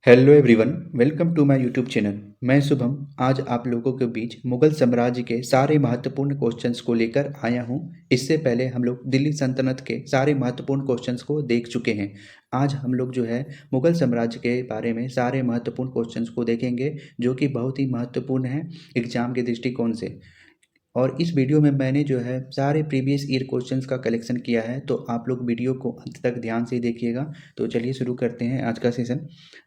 Hello everyone, welcome to my YouTube channel. मैं शुभम आज आप लोगों के बीच मुगल साम्राज्य के सारे महत्वपूर्ण क्वेश्चंस को लेकर आया हूं। इससे पहले हम लोग दिल्ली सल्तनत के सारे महत्वपूर्ण क्वेश्चंस को देख चुके हैं। आज हम लोग जो है मुगल साम्राज्य के बारे में सारे महत्वपूर्ण क्वेश्चंस को देखेंगे, जो कि बहुत ही महत्वपूर्ण है एग्जाम के दृष्टिकोण से। और इस वीडियो में मैंने जो है सारे प्रीवियस ईयर क्वेश्चंस का कलेक्शन किया है, तो आप लोग वीडियो को अंत तक ध्यान से देखिएगा। तो चलिए शुरू करते हैं आज का सेशन।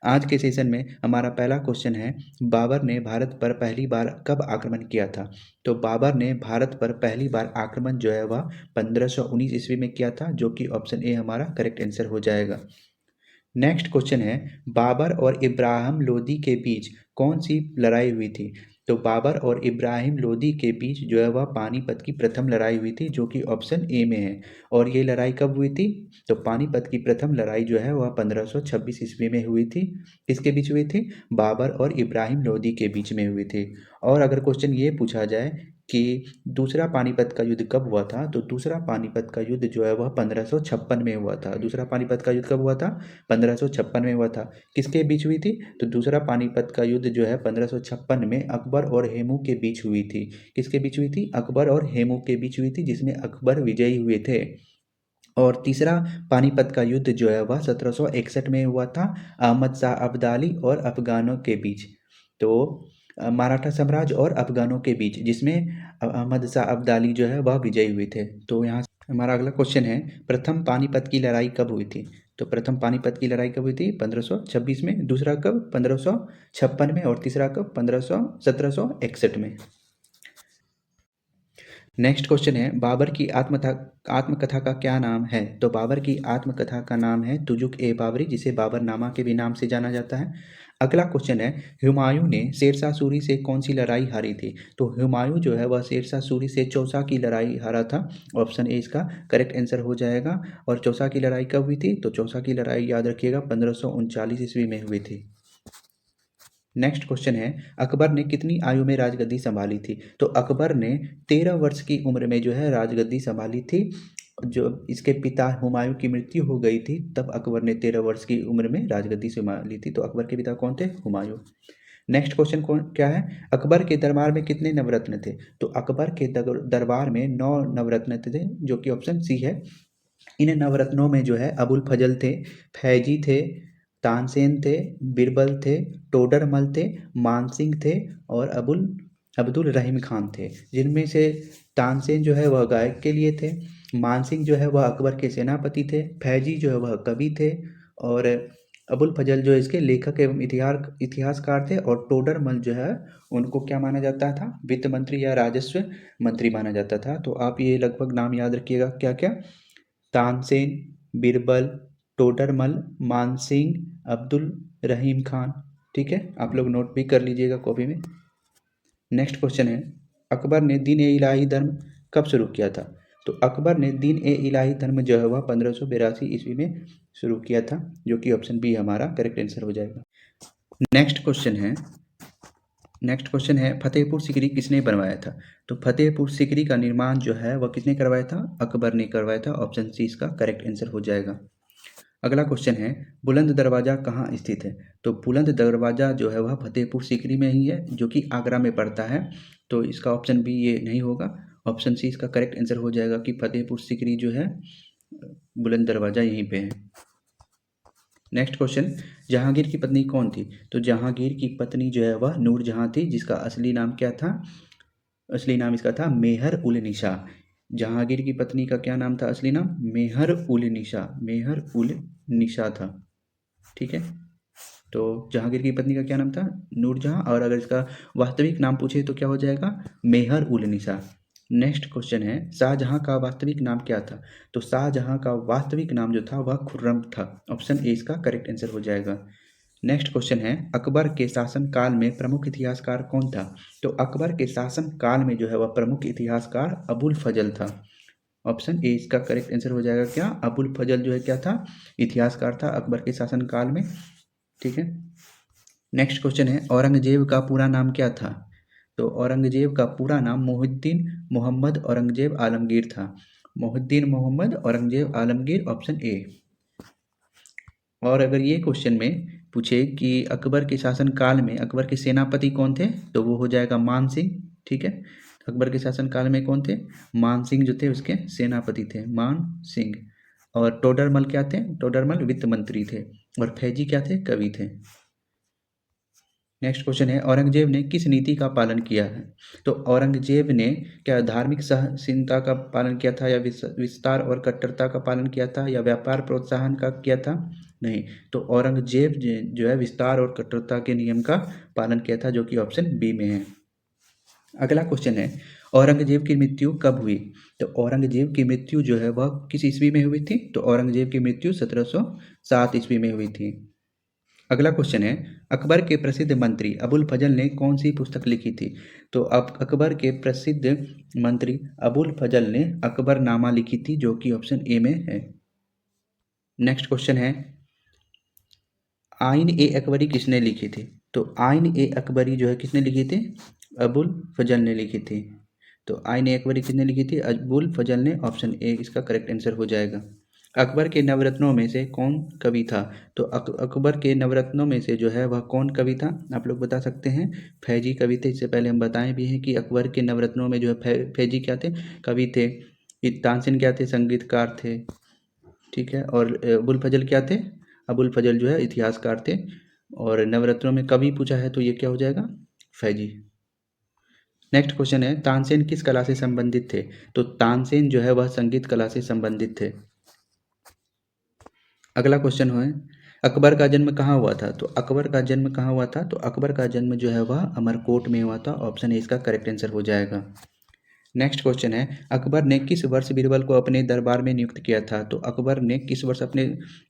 आज के सेशन में हमारा पहला क्वेश्चन है, बाबर ने भारत पर पहली बार कब आक्रमण किया था? तो बाबर ने भारत पर पहली बार आक्रमण जो है वह 1519 ईस्वी में किया था, जो कि ऑप्शन ए हमारा करेक्ट आंसर हो जाएगा। नेक्स्ट क्वेश्चन है, बाबर और इब्राहिम लोदी के बीच कौन सी लड़ाई हुई थी? तो बाबर और इब्राहिम लोदी के बीच जो है वह पानीपत की प्रथम लड़ाई हुई थी, जो कि ऑप्शन ए में है। और ये लड़ाई कब हुई थी? तो पानीपत की प्रथम लड़ाई जो है वह 1526 ईस्वी में हुई थी। किसके बीच हुई थी? बाबर और इब्राहिम लोदी के बीच में हुई थी। और अगर क्वेश्चन ये पूछा जाए कि दूसरा पानीपत का युद्ध कब हुआ था, तो दूसरा पानीपत का युद्ध जो है वह 1556 में हुआ था। दूसरा पानीपत का युद्ध कब हुआ था? 1556 में हुआ था। किसके बीच हुई थी? तो दूसरा पानीपत का युद्ध जो है 1556 में अकबर और हेमू के बीच हुई थी। किसके बीच हुई थी? अकबर और हेमू के बीच हुई थी, जिसमें अकबर विजयी हुए थे। और तीसरा पानीपत का युद्ध जो है वह 1761 में हुआ था, अहमद शाह अब्दाली और अफगानों के बीच। तो मराठा साम्राज्य और अफगानों के बीच, जिसमें अहमद शाह अब्दाली जो है वह विजयी हुए थे। तो यहाँ हमारा अगला क्वेश्चन है, प्रथम पानीपत की लड़ाई कब हुई थी? तो प्रथम पानीपत की लड़ाई कब हुई थी? 1526 में। दूसरा कब? 1556 में। और तीसरा कब? 1761 में। नेक्स्ट क्वेश्चन है, बाबर की आत्मकथा का क्या नाम है? तो बाबर की आत्मकथा का नाम है तुजुक ए बाबरी, जिसे बाबरनामा के भी नाम से जाना जाता है। अगला क्वेश्चन है, हुमायूं ने शेरशाह सूरी से कौन सी लड़ाई हारी थी? तो हुमायूं जो है वह शेरशाह सूरी से चौसा की लड़ाई हारा था। ऑप्शन ए इसका करेक्ट आंसर हो जाएगा। और चौसा की लड़ाई कब हुई थी? तो चौसा की लड़ाई याद रखिएगा 1539 ईस्वी में हुई थी। नेक्स्ट क्वेश्चन है, अकबर ने कितनी आयु में राजगद्दी संभाली थी? तो अकबर ने 13 वर्ष की उम्र में जो है राजगद्दी संभाली थी। जो इसके पिता हुमायूं की मृत्यु हो गई थी, तब अकबर ने 13 वर्ष की उम्र में राजगद्दी संभाली थी। तो अकबर के पिता कौन थे? हुमायूं। नेक्स्ट क्वेश्चन कौन क्या है, अकबर के दरबार में कितने नवरत्न थे? तो अकबर के दरबार में 9 नवरत्न थे, जो कि ऑप्शन सी है। इन नवरत्नों में जो है अबुल फजल थे, फैजी थे, तानसेन थे, बिरबल थे, टोडरमल थे, मानसिंह थे और अब्दुल रहीम खान थे। जिनमें से तानसेन जो है वह गायक के लिए थे, मानसिंह जो है वह अकबर के सेनापति थे, फैजी जो है वह कवि थे, और अबुल फजल जो है इसके लेखक एवं इतिहासकार थे, और टोडरमल जो है उनको क्या माना जाता था? वित्त मंत्री या राजस्व मंत्री माना जाता था। तो आप ये लगभग नाम याद रखिएगा, क्या क्या? तानसेन, बिरबल, टोडरमल, मानसिंह, अब्दुल रहीम खान। ठीक है, आप लोग नोट भी कर लीजिएगा कॉपी में। नेक्स्ट क्वेश्चन है, अकबर ने दीन ए इलाही धर्म कब शुरू किया था? तो अकबर ने दीन ए इलाही धर्म जो है वह 1582 ईस्वी में शुरू किया था, जो कि ऑप्शन बी हमारा करेक्ट आंसर हो जाएगा। नेक्स्ट क्वेश्चन है, फतेहपुर सीकरी किसने बनवाया था? तो फतेहपुर सीकरी का निर्माण जो है वह किसने करवाया था? अकबर ने करवाया था। ऑप्शन सी इसका करेक्ट आंसर हो जाएगा। अगला क्वेश्चन है, बुलंद दरवाजा कहाँ स्थित है? तो बुलंद दरवाजा जो है वह फतेहपुर सीकरी में ही है, जो कि आगरा में पड़ता है। तो इसका ऑप्शन बी ये नहीं होगा। ऑप्शन सी इसका करेक्ट आंसर हो जाएगा कि फतेहपुर सीकरी जो है बुलंद दरवाजा यहीं पे है। नेक्स्ट क्वेश्चन, जहांगीर की पत्नी कौन थी? तो जहांगीर की पत्नी जो है वह नूरजहां थी, जिसका असली नाम क्या था? असली नाम इसका था मेहर उल निशा। जहांगीर की पत्नी का क्या नाम था? असली नाम मेहर उल निशा, मेहर उल निशा था। ठीक है, तो जहांगीर की पत्नी का क्या नाम था? नूरजहां। और अगर इसका वास्तविक नाम पूछे तो क्या हो जाएगा? मेहर उल निशा। नेक्स्ट क्वेश्चन है, शाहजहां का वास्तविक नाम क्या था? तो शाहजहां का वास्तविक नाम जो था वह खुर्रम था। ऑप्शन ए इसका करेक्ट आंसर हो जाएगा। नेक्स्ट क्वेश्चन है, अकबर के शासन काल में प्रमुख इतिहासकार कौन था? तो अकबर के शासन काल में जो है वह प्रमुख इतिहासकार अबुल फजल था। ऑप्शन ए इसका करेक्ट आंसर हो जाएगा। क्या? अबुल फजल जो है क्या था? इतिहासकार था अकबर के शासन काल में। ठीक है, नेक्स्ट क्वेश्चन है, औरंगजेब का पूरा नाम क्या था? तो औरंगजेब का पूरा नाम मोहिद्दीन मोहम्मद औरंगजेब आलमगीर था। Mohiuddin Mohammad Aurangzeb Alamgir, option A. और अगर ये क्वेश्चन में पूछे कि अकबर के शासनकाल में अकबर के सेनापति कौन थे, तो वो हो जाएगा मान सिंह। ठीक है, अकबर के शासनकाल में कौन थे, मान सिंह जो थे उसके सेनापति थे, मान सिंह। और टोडरमल क्या थे, टोडरमल वित्त मंत्री थे। और फैजी क्या थे, कवि थे। नेक्स्ट क्वेश्चन है, औरंगजेब ने किस नीति का पालन किया है, तो औरंगजेब ने क्या धार्मिक सहनशीलता का पालन किया था, या विस्तार और कट्टरता का पालन किया था, या व्यापार प्रोत्साहन का किया था, नहीं, तो औरंगजेब जो है विस्तार और कट्टरता के नियम का पालन किया था, जो कि ऑप्शन बी में है। अगला क्वेश्चन है, औरंगजेब की मृत्यु कब हुई, तो औरंगजेब की मृत्यु जो है वह किस ईस्वी में हुई थी, तो औरंगजेब की मृत्यु 1707 ईस्वी में हुई थी। अगला क्वेश्चन है, अकबर के प्रसिद्ध मंत्री अबुल फजल ने कौन सी पुस्तक लिखी थी, तो अब अकबर के प्रसिद्ध मंत्री अबुल फजल ने अकबरनामा लिखी थी, जो कि ऑप्शन ए में है। नेक्स्ट क्वेश्चन है, आइन ए अकबरी किसने लिखी थी, तो आइन ए अकबरी जो है किसने लिखी थी, अबुल फजल ने लिखी थी। तो आइन ए अकबरी किसने लिखी थी, अबुल फजल ने, ऑप्शन ए इसका करेक्ट आंसर हो जाएगा। अकबर के नवरत्नों में से कौन कवि था, तो अकबर के नवरत्नों में से जो है वह कौन कवि था, आप लोग बता सकते हैं, फैजी कवि थे। इससे पहले हम बताए भी हैं कि अकबर के नवरत्नों में जो है फैजी क्या थे, कवि थे। तानसेन क्या थे, संगीतकार थे। ठीक है, और अबुल फजल क्या थे, अबुल फजल जो है इतिहासकार थे। और नवरत्नों में कवि पूछा है तो ये क्या हो जाएगा, फैजी। नेक्स्ट क्वेश्चन है, तानसेन किस कला से संबंधित थे, तो तानसेन जो है वह संगीत कला से संबंधित थे। अगला क्वेश्चन है, अकबर का जन्म कहाँ हुआ था, तो अकबर का जन्म कहाँ हुआ था, तो अकबर का जन्म जो है वह अमरकोट में हुआ था, ऑप्शन ए इसका करेक्ट आंसर हो जाएगा। नेक्स्ट क्वेश्चन है, अकबर ने किस वर्ष बीरबल को अपने दरबार में नियुक्त किया था, तो अकबर ने किस वर्ष अपने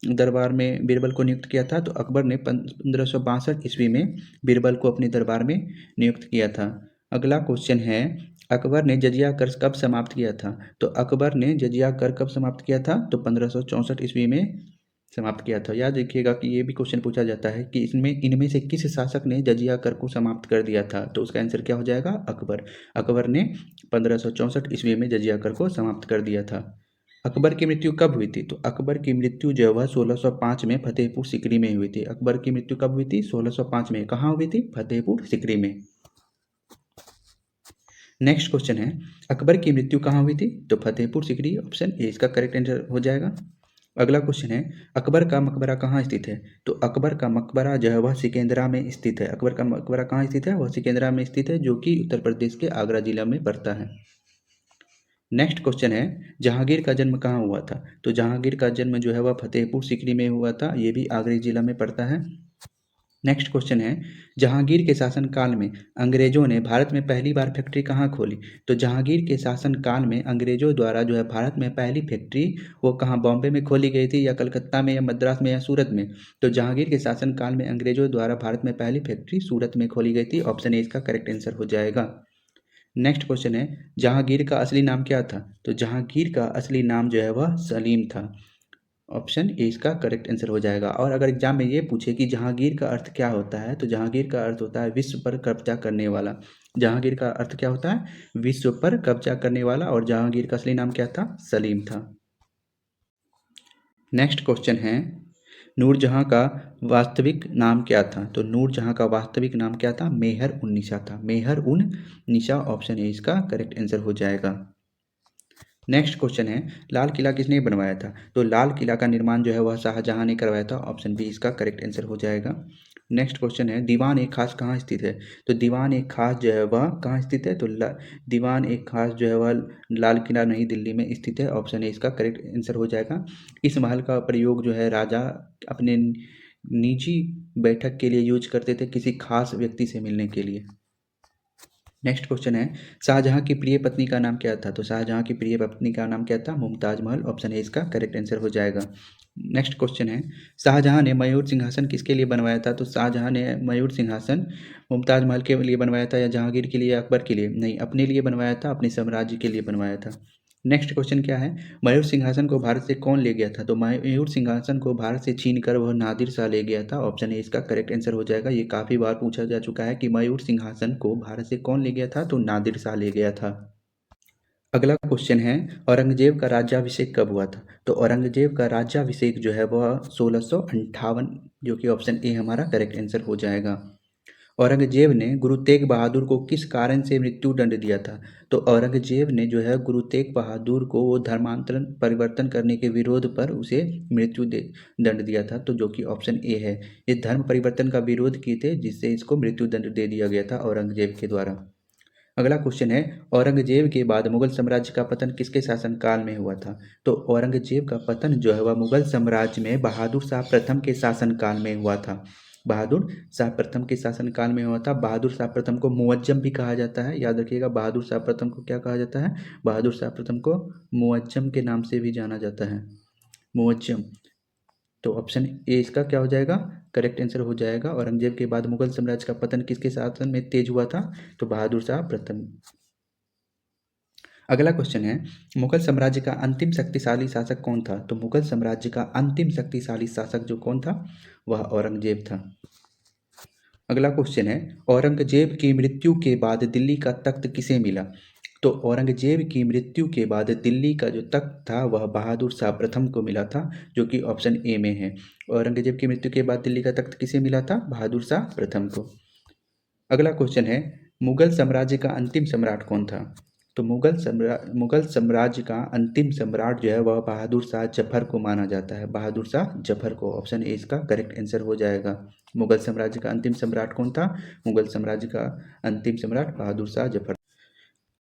दरबार में बीरबल को नियुक्त किया था, तो अकबर ने 1562 ईस्वी में बीरबल को अपने दरबार में नियुक्त किया था। अगला क्वेश्चन है, अकबर ने जजिया कर कब समाप्त किया था, तो अकबर ने जजिया कर कब समाप्त किया था, तो 1564 ईस्वी में समाप्त किया था। याद रखिएगा कि ये भी क्वेश्चन पूछा जाता है कि इनमें से किस शासक ने जजिया कर को समाप्त कर दिया था, तो उसका आंसर क्या हो जाएगा, अकबर। अकबर ने 1564 ईस्वी में जजिया कर को समाप्त कर दिया था। अकबर की मृत्यु कब हुई थी, तो अकबर की मृत्यु जो है 1605 में फतेहपुर सिकरी में हुई थी। अकबर की मृत्यु कब हुई थी, 1605 में। कहाँ हुई थी, फतेहपुर सिकरी में। नेक्स्ट क्वेश्चन है, अकबर की मृत्यु कहाँ हुई थी, तो फतेहपुर सिकरी, ऑप्शन ए इसका करेक्ट आंसर हो जाएगा। अगला क्वेश्चन है, अकबर का मकबरा कहाँ स्थित है, तो अकबर का मकबरा जो है वह सिकंदरा में स्थित है। अकबर का मकबरा कहाँ स्थित है, वह सिकंदरा में स्थित है, जो कि उत्तर प्रदेश के आगरा जिला में पड़ता है। नेक्स्ट क्वेश्चन है, जहांगीर का जन्म कहाँ हुआ था, तो जहांगीर का जन्म जो है वह फतेहपुर सिकरी में हुआ था, ये भी आगरा जिला में पड़ता है। नेक्स्ट क्वेश्चन है, जहांगीर के शासनकाल में अंग्रेजों ने भारत में पहली बार फैक्ट्री कहाँ खोली, तो जहांगीर के शासनकाल में अंग्रेजों द्वारा जो है भारत में पहली फैक्ट्री वो कहाँ, बॉम्बे में खोली गई थी, या कलकत्ता में, या मद्रास में, या सूरत में, तो जहांगीर के शासनकाल में अंग्रेजों द्वारा भारत में पहली फैक्ट्री सूरत में खोली गई थी, ऑप्शन ए इसका करेक्ट आंसर हो जाएगा। नेक्स्ट क्वेश्चन है, जहांगीर का असली नाम क्या था, तो जहांगीर का असली नाम जो है वह सलीम था, ऑप्शन ए इसका करेक्ट आंसर हो जाएगा। और अगर एग्जाम में ये पूछे कि जहांगीर का अर्थ क्या होता है, तो जहांगीर का अर्थ होता है विश्व पर कब्जा करने वाला। जहांगीर का अर्थ क्या होता है, विश्व पर कब्जा करने वाला, और जहांगीर का असली नाम क्या था, सलीम था। नेक्स्ट क्वेश्चन है, नूरजहां का वास्तविक नाम क्या था, तो नूरजहां का वास्तविक नाम क्या था, मेहर उन निशा था, मेहर उन निशा, ऑप्शन ए इसका करेक्ट आंसर हो जाएगा। नेक्स्ट क्वेश्चन है, लाल किला किसने बनवाया था, तो लाल किला का निर्माण जो है वह शाहजहां ने करवाया था, ऑप्शन बी इसका करेक्ट आंसर हो जाएगा। नेक्स्ट क्वेश्चन है, दीवान एक खास कहाँ स्थित है, तो दीवान एक खास जो है वह कहाँ स्थित है, तो दीवान एक खास जो है वह लाल किला नई दिल्ली में स्थित है, ऑप्शन ए इसका करेक्ट आंसर हो जाएगा। इस महल का प्रयोग जो है राजा अपने निजी बैठक के लिए यूज करते थे, किसी खास व्यक्ति से मिलने के लिए। नेक्स्ट क्वेश्चन है, शाहजहां की प्रिय पत्नी का नाम क्या था, तो शाहजहां की प्रिय पत्नी का नाम क्या था, मुमताज महल, ऑप्शन ए इसका करेक्ट आंसर हो जाएगा। नेक्स्ट क्वेश्चन है, शाहजहां ने मयूर सिंहासन किसके लिए बनवाया था, तो शाहजहां ने मयूर सिंहासन मुमताज महल के लिए बनवाया था, या जहांगीर के लिए, या अकबर के लिए, नहीं, अपने लिए बनवाया था, अपने साम्राज्य के लिए बनवाया था। नेक्स्ट क्वेश्चन क्या है, मयूर सिंहासन को भारत से कौन ले गया था, तो मयूर सिंहासन को भारत से छीन कर वह नादिर शाह ले गया था, ऑप्शन ए इसका करेक्ट आंसर हो जाएगा। ये काफ़ी बार पूछा जा चुका है कि मयूर सिंहासन को भारत से कौन ले गया था, तो नादिर शाह ले गया था। अगला क्वेश्चन है, औरंगजेब का राज्याभिषेक कब हुआ था? तो औरंगजेब का राज्याभिषेक जो है वह 1658, जो कि ऑप्शन ए हमारा करेक्ट आंसर हो जाएगा। औरंगजेब ने गुरु तेग बहादुर को किस कारण से मृत्यु दंड दिया था? तो औरंगजेब ने जो है गुरु तेग बहादुर को वो धर्मांतरण परिवर्तन करने के विरोध पर उसे मृत्यु दंड दिया था, तो जो कि ऑप्शन ए है। ये धर्म परिवर्तन का विरोध किए थे, जिससे इसको मृत्यु दंड दे दिया गया था औरंगजेब के द्वारा। अगला क्वेश्चन है, औरंगजेब के बाद मुगल साम्राज्य का पतन किसके शासनकाल में हुआ था? तो औरंगजेब का पतन जो है वह मुगल साम्राज्य में बहादुर शाह प्रथम के शासनकाल में हुआ था। बहादुर शाह प्रथम के शासनकाल में हुआ था। बहादुर शाह प्रथम को मुअज्जम भी कहा जाता है, याद रखिएगा। बहादुर शाह प्रथम को क्या कहा जाता है? बहादुर शाह प्रथम को मुअज्जम के नाम से भी जाना जाता है, मुअज्जम। तो ऑप्शन ए इसका क्या हो जाएगा? करेक्ट आंसर हो जाएगा। औरंगजेब के बाद मुगल साम्राज्य का पतन किसके शासन में तेज हुआ था? तो बहादुर शाह प्रथम। अगला क्वेश्चन है, मुगल साम्राज्य का अंतिम शक्तिशाली शासक कौन था? तो मुगल साम्राज्य का अंतिम शक्तिशाली शासक जो कौन था, वह औरंगजेब था। अगला क्वेश्चन है, औरंगजेब की मृत्यु के बाद दिल्ली का तख्त किसे मिला? तो औरंगजेब की मृत्यु के बाद दिल्ली का जो तख्त था वह बहादुर शाह प्रथम को मिला था, जो कि ऑप्शन ए में है। औरंगजेब की मृत्यु के बाद दिल्ली का तख्त किसे मिला था? बहादुर शाह प्रथम को। अगला क्वेश्चन है, मुगल साम्राज्य का अंतिम सम्राट कौन था? तो मुगल साम्राज्य का अंतिम सम्राट जो है वह बहादुर शाह जफर को माना जाता है, बहादुर शाह जफर को। ऑप्शन ए इसका करेक्ट आंसर हो जाएगा। मुगल साम्राज्य का अंतिम सम्राट कौन था? मुगल साम्राज्य का अंतिम सम्राट बहादुर शाह जफर।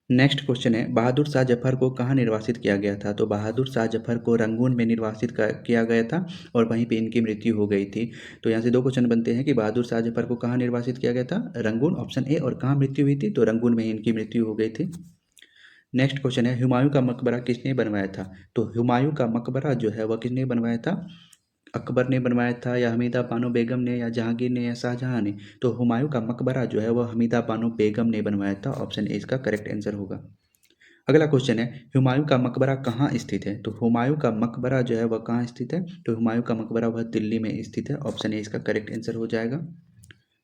नेक्स्ट क्वेश्चन है, बहादुर शाह जफर को कहाँ निर्वासित किया गया था? तो बहादुर शाह जफर को रंगून में निर्वासित किया गया था और वहीं पे इनकी मृत्यु हो गई थी। तो यहाँ से दो क्वेश्चन बनते हैं कि बहादुर शाह जफर को कहाँ निर्वासित किया गया था? Rangoon, option A. और कहाँ मृत्यु हुई थी? तो रंगून में ही इनकी मृत्यु हो गई थी। नेक्स्ट क्वेश्चन है, हुमायूं का मकबरा किसने बनवाया था? तो हुमायूं का मकबरा जो है वह किसने बनवाया था? अकबर ने बनवाया था, या हमीदा बानो बेगम ने, या जहांगीर ने, या शाहजहां ने? तो हुमायूं का मकबरा जो है वह हमीदा बानो बेगम ने बनवाया था। ऑप्शन ए इसका करेक्ट आंसर होगा। अगला क्वेश्चन है, हुमायूं का मकबरा कहाँ स्थित है? तो हुमायूं का मकबरा जो है वह कहाँ स्थित है? तो हुमायूं का मकबरा वह दिल्ली में स्थित है। ऑप्शन ए इसका करेक्ट आंसर हो जाएगा।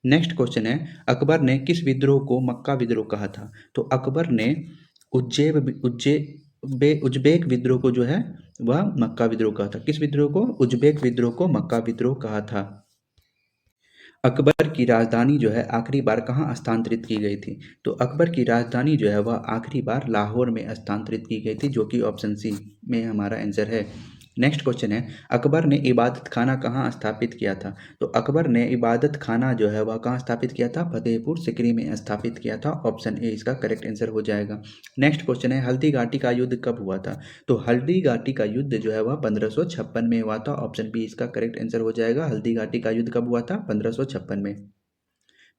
नेक्स्ट क्वेश्चन है, अकबर ने किस विद्रोह को मक्का विद्रोह कहा था? तो अकबर ने उज्बेक विद्रोह को जो है वह मक्का विद्रोह कहा था। किस विद्रोह को? उज्बेक विद्रोह को मक्का विद्रोह कहा था। अकबर की राजधानी जो है आखिरी बार कहाँ स्थानांतरित की गई थी? तो अकबर की राजधानी जो है वह आखिरी बार लाहौर में स्थानांतरित की गई थी, जो कि ऑप्शन सी में हमारा आंसर है। नेक्स्ट क्वेश्चन है, अकबर ने इबादत खाना कहाँ स्थापित किया था? तो अकबर ने इबादत खाना जो है वह कहाँ स्थापित किया था? फतेहपुर सिकरी में स्थापित किया था। ऑप्शन ए इसका करेक्ट आंसर हो जाएगा। नेक्स्ट क्वेश्चन है, हल्दी घाटी का युद्ध कब हुआ था? तो हल्दी घाटी का युद्ध जो है वह 1556 में हुआ था। ऑप्शन बी इसका करेक्ट आंसर हो जाएगा। हल्दी घाटी का युद्ध कब हुआ था? 1556 में।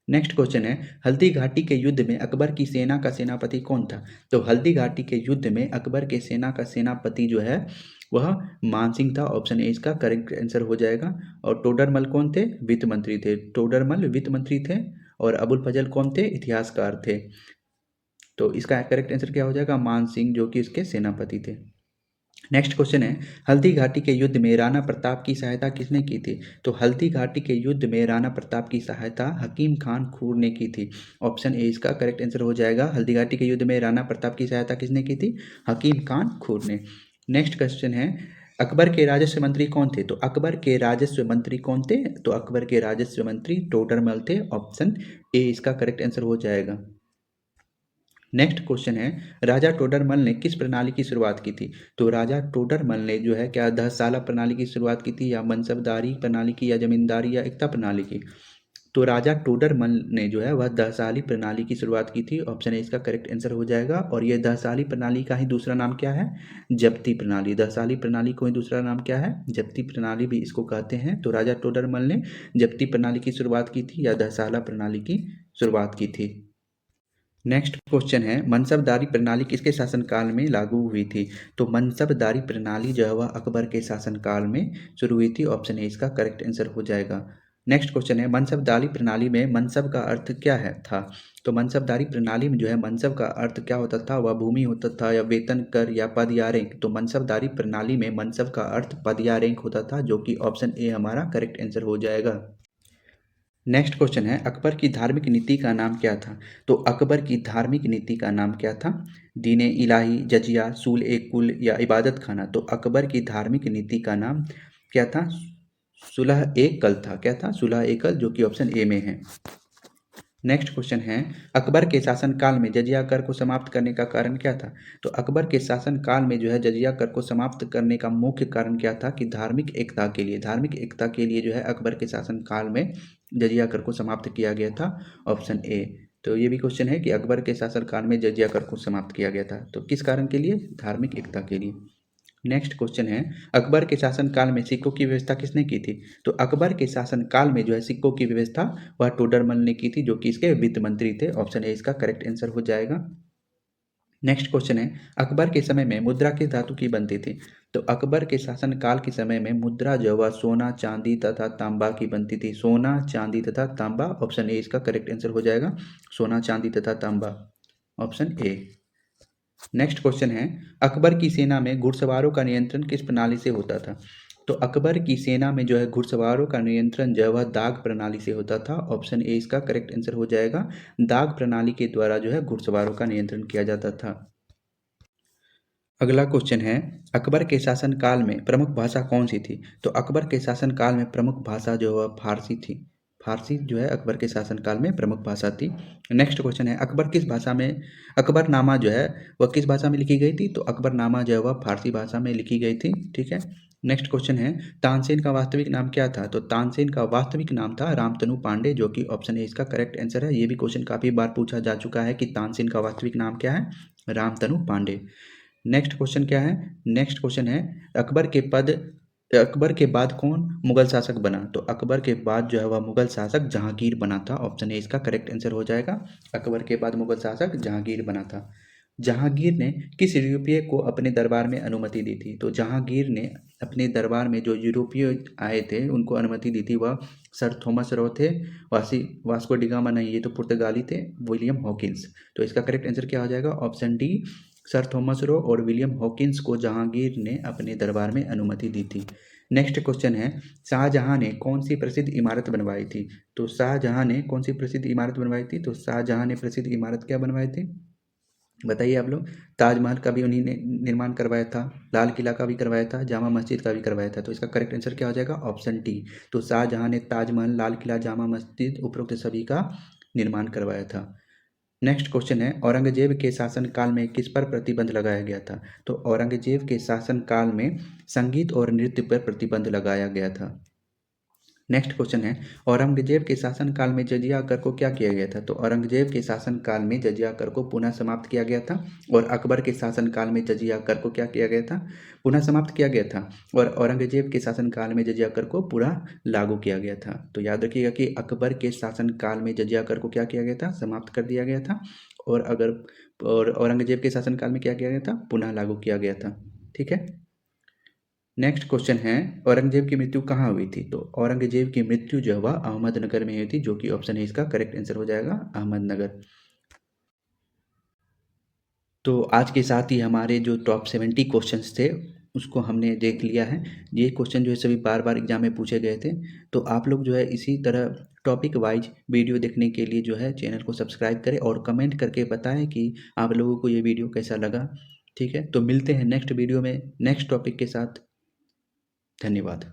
नेक्स्ट क्वेश्चन है, हल्दी घाटी के युद्ध में अकबर की सेना का सेनापति कौन था? तो हल्दी घाटी के युद्ध में अकबर के सेना का सेनापति जो है वह मानसिंह था। ऑप्शन ए इसका करेक्ट आंसर हो जाएगा। और टोडरमल कौन थे? वित्त मंत्री थे। टोडरमल वित्त मंत्री थे। और अबुल फजल कौन थे? इतिहासकार थे। तो इसका करेक्ट आंसर क्या हो जाएगा? मानसिंह, जो कि इसके सेनापति थे। नेक्स्ट क्वेश्चन है, हल्दी घाटी के युद्ध में राणा प्रताप की सहायता किसने की थी? तो हल्दी घाटी के युद्ध में राणा प्रताप की सहायता हकीम खान खूर ने की थी। ऑप्शन ए इसका करेक्ट आंसर हो जाएगा। हल्दी घाटी के युद्ध में राणा प्रताप की सहायता किसने की थी? हकीम खान खूर ने। नेक्स्ट क्वेश्चन है, अकबर के राजस्व मंत्री कौन थे? तो अकबर के राजस्व मंत्री कौन थे? तो अकबर के राजस्व मंत्री टोडरमल थे। ऑप्शन ए इसका करेक्ट आंसर हो जाएगा। नेक्स्ट क्वेश्चन है, राजा टोडरमल ने किस प्रणाली की शुरुआत की थी? तो राजा टोडरमल ने जो है क्या 10 साला प्रणाली की शुरुआत की थी, या मनसबदारी प्रणाली की, या जमींदारी, या एकता प्रणाली की? तो राजा टोडरमल ने जो है वह 10 साली प्रणाली की शुरुआत की थी। ऑप्शन ए इसका करेक्ट आंसर हो जाएगा। और ये 10 साली प्रणाली का ही दूसरा नाम क्या है? जब्ती प्रणाली। 10 साली प्रणाली को ही दूसरा नाम क्या है? जब्ती प्रणाली भी इसको कहते हैं। तो राजा टोडरमल ने जब्ती प्रणाली की शुरुआत की थी, या 10 साला प्रणाली की शुरुआत की थी। नेक्स्ट क्वेश्चन है, मनसबदारी प्रणाली किसके शासनकाल में लागू हुई थी? तो मनसबदारी प्रणाली जो है वह अकबर के शासनकाल में शुरू हुई थी। ऑप्शन ए इसका करेक्ट आंसर हो जाएगा। नेक्स्ट क्वेश्चन है, मनसबदारी प्रणाली में मनसब का अर्थ क्या है था? तो मनसबदारी प्रणाली में जो है मनसब का अर्थ क्या होता था? वह भूमि होता था, या वेतन, कर, या पद, या रैंक? तो मनसबदारी प्रणाली में मनसब का अर्थ पद या रैंक होता था, जो कि ऑप्शन ए हमारा करेक्ट आंसर हो जाएगा। नेक्स्ट क्वेश्चन है, अकबर की धार्मिक नीति का नाम क्या था? तो अकबर की धार्मिक नीति का नाम क्या था? दीन ए इलाही, जजिया, सूल ए कुल या इबादत खाना? तो अकबर की धार्मिक नीति का नाम क्या था? सुलह ए कल था। क्या था? सुलह ए कल, जो कि ऑप्शन ए में है। नेक्स्ट क्वेश्चन है, अकबर के शासनकाल में जजिया कर को समाप्त करने का कारण क्या था? तो अकबर के शासनकाल में जो है जजिया कर को समाप्त करने का मुख्य कारण क्या था? कि धार्मिक एकता के लिए। धार्मिक एकता के लिए जो है अकबर के शासनकाल में जजिया कर को समाप्त किया गया था, ऑप्शन ए। तो ये भी क्वेश्चन है कि अकबर के शासनकाल में जजिया कर को समाप्त किया गया था, तो किस कारण के लिए? धार्मिक एकता के लिए। नेक्स्ट क्वेश्चन है, अकबर के शासनकाल में सिक्कों की व्यवस्था किसने की थी? तो अकबर के शासनकाल में जो है सिक्कों की व्यवस्था वह टोडरमल ने की थी, जो कि इसके वित्त मंत्री थे। ऑप्शन ए इसका करेक्ट आंसर हो जाएगा। नेक्स्ट क्वेश्चन है, अकबर के समय में मुद्रा किस धातु की बनती थी? तो अकबर के शासनकाल के समय में मुद्रा जो वह सोना, चांदी तथा तांबा की बनती थी। सोना, चांदी तथा तांबा, ऑप्शन ए इसका करेक्ट आंसर हो जाएगा। सोना, चांदी तथा तांबा, ऑप्शन ए। नेक्स्ट क्वेश्चन है, अकबर की सेना में घुड़सवारों का नियंत्रण किस प्रणाली से होता था? तो अकबर की सेना में जो है घुड़सवारों का नियंत्रण जो है वह दाग प्रणाली से होता था। ऑप्शन ए इसका करेक्ट आंसर हो जाएगा। दाग प्रणाली के द्वारा जो है घुड़सवारों का नियंत्रण किया जाता था। अगला क्वेश्चन है, अकबर के शासनकाल में प्रमुख भाषा कौन सी थी? तो अकबर के शासनकाल में प्रमुख भाषा जो है फारसी थी। फारसी जो है अकबर के शासनकाल में प्रमुख भाषा थी। नेक्स्ट क्वेश्चन है, अकबरनामा जो है वह किस भाषा में लिखी गई थी? तो अकबरनामा जो है वह फारसी भाषा में लिखी गई थी। ठीक है। नेक्स्ट क्वेश्चन है, तानसेन का वास्तविक नाम क्या था? तो तानसेन का वास्तविक नाम था रामतनु पांडे, जो कि ऑप्शन ए इसका करेक्ट आंसर है। ये भी क्वेश्चन काफी बार पूछा जा चुका है कि तानसेन का वास्तविक नाम क्या है? रामतनु पांडे। नेक्स्ट क्वेश्चन क्या है? नेक्स्ट क्वेश्चन है, अकबर के बाद कौन मुगल शासक बना? तो अकबर के बाद जो है वह मुगल शासक जहांगीर बना था। ऑप्शन ए इसका करेक्ट आंसर हो जाएगा। अकबर के बाद मुगल शासक जहांगीर बना था। जहांगीर ने किस यूरोपीय को अपने दरबार में अनुमति दी थी? तो जहांगीर ने अपने दरबार में जो यूरोपीय आए थे उनको अनुमति दी थी, वह सर थॉमस रो थे। वास्को डिगामा नहीं, ये तो पुर्तगाली थे। William Hawkins. तो इसका करेक्ट आंसर क्या हो जाएगा? Option D, sir Thomas Roe और विलियम हॉकिंस को जहांगीर ने अपने दरबार में अनुमति दी थी। नेक्स्ट क्वेश्चन है, शाहजहां ने कौन सी प्रसिद्ध इमारत बनवाई थी? तो शाहजहां ने कौन सी प्रसिद्ध इमारत बनवाई थी? तो शाहजहां ने प्रसिद्ध इमारत क्या बनवाई थी? बताइए आप लोग। ताजमहल का भी उन्हीं ने निर्माण करवाया था, लाल किला का भी करवाया था, जामा मस्जिद का भी करवाया था। तो इसका करेक्ट आंसर क्या हो जाएगा? Option D. तो शाहजहां ने ताजमहल, लाल किला, जामा मस्जिद उपरोक्त सभी का निर्माण करवाया था। नेक्स्ट क्वेश्चन है, औरंगजेब के शासनकाल में किस पर प्रतिबंध लगाया गया था? तो औरंगजेब के शासनकाल में संगीत और नृत्य पर प्रतिबंध लगाया गया था। नेक्स्ट क्वेश्चन है, औरंगजेब के शासनकाल में जजिया कर को क्या किया गया था? तो औरंगजेब के शासनकाल में जजिया कर को पुनः समाप्त किया गया था। और अकबर के शासनकाल में जजिया कर को क्या किया गया था? पुनः समाप्त किया गया था। और औरंगजेब के शासनकाल में जजिया कर को पूरा लागू किया गया था। तो याद रखिएगा कि अकबर के शासनकाल में जजिया कर को क्या किया गया था? समाप्त कर दिया गया था। और औरंगजेब के शासनकाल में क्या किया गया था? पुनः लागू किया गया था। ठीक है। नेक्स्ट क्वेश्चन है, औरंगजेब की मृत्यु कहाँ हुई थी? तो औरंगजेब की मृत्यु जो है वह अहमदनगर में हुई थी, जो कि ऑप्शन है इसका करेक्ट आंसर हो जाएगा, अहमदनगर। तो आज के साथ ही हमारे जो टॉप 70 क्वेश्चंस थे उसको हमने देख लिया है। ये क्वेश्चन जो है सभी बार बार एग्जाम में पूछे गए थे। तो आप लोग जो है इसी तरह टॉपिक वाइज वीडियो देखने के लिए जो है चैनल को सब्सक्राइब करें और कमेंट करके बताएं कि आप लोगों को ये वीडियो कैसा लगा। ठीक है, तो मिलते हैं नेक्स्ट वीडियो में नेक्स्ट टॉपिक के साथ। धन्यवाद।